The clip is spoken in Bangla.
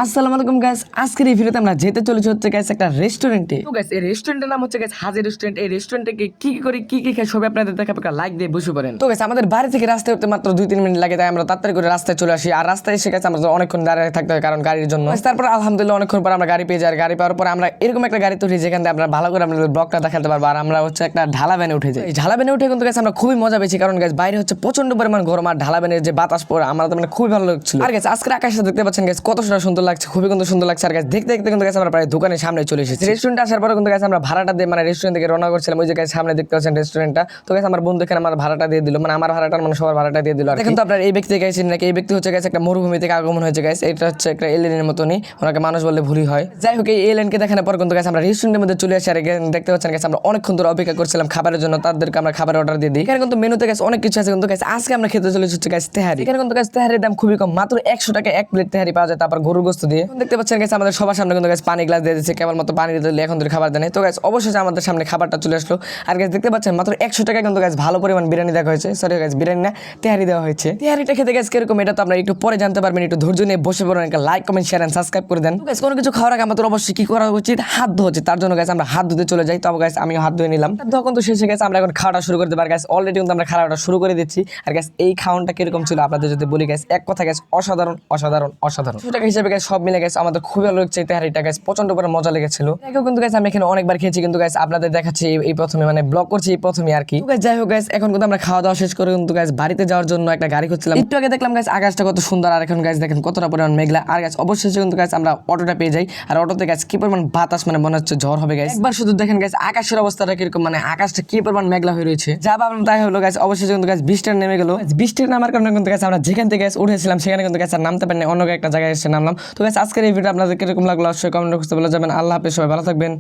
আসসালামু আলাইকুম গাইস, আজকের এই ভিডিওতে আমরা যেতে চলেছি হচ্ছে গাইস একটা রেস্টুরেন্টে। তো গাইস এই রেস্টুরেন্টের নাম হচ্ছে গাইস হাজি রেস্টুরেন্ট। এই রেস্টুরেন্টে কি কি করে কি কি খাই সব আপনাদের দেখাবো, লাইক দিয়ে বসে পড়েন। তো গাইস আমাদের বাড়ি থেকে রাস্তায় উঠতে মাত্র 2-3 মিনিট লাগে, তাই আমরা তাড়াতাড়ি করে রাস্তায় চলে আসি। আর রাস্তায় এসে গেছে আমরা অনেকক্ষণ দাঁড়িয়ে থাকতে হয় কারণ গাড়ির জন্য। তারপর আলহামদুলিল্লাহ অনেকক্ষণ পর আমরা গাড়ি পেয়ে যাই। আর গাড়ি পাওয়ার পর আমরা এরকম একটা গাড়িতে উঠি যেখান থেকে আমরা ভালো করে আমাদের ব্লগটা দেখাতে পারবো। আর আমরা হচ্ছে একটা ঢালা ভ্যানে উঠে যাই। এই ঢালা ভ্যানে উঠে কিন্তু গাইস আমরা খুবই মজা পেয়েছি, কারণ গাইস বাইরে হচ্ছে প্রচন্ড পরিমাণ গরম আর ঢালা ভ্যানের যে বাতাস পড়ে আমরা তো মানে খুবই ভালো লাগছিল। আর গাইস আজকের আকাশটা দেখতে পাচ্ছেন গাইস কতটা সুন্দর লাগছে, খুবই কিন্তু সুন্দর লাগছে। আর গাইস দেখতে দেখতে কিন্তু গাইস আমরা প্রায় দোকানের সামনে চলে এসেছি। রেস্টুরেন্টে আসার পরে কিন্তু গাইস আমরা ভাড়াটা দিয়ে মানে রেস্টুরেন্ট থেকে রওনা করছিলাম। ওই যে গাইস সামনে দেখতে পাচ্ছেন রেস্টুরেন্টটা। তো গাইস আমার বন্ধু এখানে আমার ভাড়াটা দিয়ে দিল, মানে আমার ভাড়াটা মানে সবার ভাড়াটা দিয়ে দিল। আর কিন্তু আপনার এই ব্যক্তি গাইছেন নাকি, এই ব্যক্তি হচ্ছে গাইস একটা মরুভূমি থেকে আগমন হয়েছে গাইস। এটা হচ্ছে একটা এলিয়েনের মতনই, ওনাকে মানুষ বললে ভুলই হয়। যাই হোক এই এলিয়েনকে দেখানোর পর কিন্তু গাইস আমরা রেস্টুরেন্টের মধ্যে চলে আসি। আর দেখতে পাচ্ছেন গাইস আমরা অনেকক্ষণ ধরে অপেক্ষা করছিলাম খাবারের জন্য, তাদেরকে আমরা খাবার অর্ডার দিয়ে দিই। এখানে কিন্তু মেনুতে গাইস অনেক কিছু আছে, কিন্তু গাইস আজকে আমরা খেতে চলেছি হচ্ছে গাইস তেহারি। এখানে কিন্তু গাইস তেহারির দাম খুবই কম, মাত্র 100 টাকা এক প্লেট তেহারি পাওয়া যায়, তারপর গরুর গোশত দিয়ে। দেখতে পাচ্ছেন গাইস আমাদের সবার সামনে কিন্তু গাইস পানি গ্লাস দিয়ে দিচ্ছে, কেবলমাত্র পানি দিলে এখন ধরে খাবার দেয় নাই। তো গাইস অবশ্যই আমাদের সামনে খাবারটা চলে আসলো। আর গাইস দেখতে পাচ্ছেন মাত্র 100 টাকা কিন্তু গাইস ভালো পরিমাণ বিরিয়ানি দেওয়া হয়েছে, সরি গাইস বিরিয়ানি না তেহারি দেওয়া হয়েছে। তেহারিটা খেতে গাইস কিরকম এটা তো আপনারা একটু পরে জানতে পারবেন। একটু ধৈর্য নিয়ে বসে পড়ুন, একটা like comment share and subscribe করে দেন। গাইস কোনো কিছু খাওয়ার আগে আমাদের অবশ্যই কি করা উচিত, হাত ধোয়া উচিত। তার জন্য গাইস আমরা হাত ধুতে চলে যাই। তো গাইস আমি হাত ধুয়ে নিলাম, তখন তো শেষে গেছে, আমরা এখন খাওয়াটা শুরু করতে পারি। গাইস অলরেডি কিন্তু আমরা খাওয়াটা শুরু করে দিচ্ছি। আর গাইস এই খাওয়াটা কিরকম ছিল আপনাদের যদি বলি গাইস, এক কথা গাইস অসাধারণ অসাধারণ অসাধারণ। টাকা হিসেবে গাইস সব মিলে গাইস আমাদের খুবই ভালো লাগছে। তেহারিটা গাইস প্রচন্ড করে মজা লেগেছিল। এটাও কিন্তু গাইস আমি এখানে অনেকবার খেয়েছি, কিন্তু গাইস আপনাদের দেখাচ্ছি এই প্রথমে, মানে ব্লগ করছি এই প্রথমে আর কি। যাই হোক গাইস এখন কিন্তু আমরা খাওয়া দাওয়া শেষ করে কিন্তু গাইস বাড়িতে যাওয়ার জন্য একটা গাড়ি খুঁজছিলাম। একটু আগে দেখলাম গাইস আকাশটা কত সুন্দর, আর এখন গাইস দেখেন কতটা পরিমাণ মেঘলা। আর গাইস অবশ্যই কিন্তু গাইস আমরা অটোটা পেয়ে যাই। আর অটোতে গাইস কি পরিমাণ বাতাস, মানে মনে হচ্ছে ঝড় হবে গাইস। একবার শুধু দেখেন গাইস আকাশের অবস্থাটা কিরকম, মানে আকাশটা কি পরিমাণ মেঘলা হয়ে রয়েছে। যা ভাবলাম তাই হলো গাইস। অবশ্যই কিন্তু গাইস বৃষ্টি নেমে গেল। বৃষ্টির নামার কারণে কিন্তু গাইস আমরা যেখান থেকে গাইস উঠেছিলাম সেখানে কিন্তু গাইস আর নামতে পারিনি, অন্য একটা জায়গায় এসে নামলাম। তো গাইস আজকের এই ভিডিও আপনাদের কিরকম লাগলো অবশ্যই কমেন্ট বক্সে বলে যাবেন। আল্লাহ হাফেজ, সবাই ভালো থাকবেন।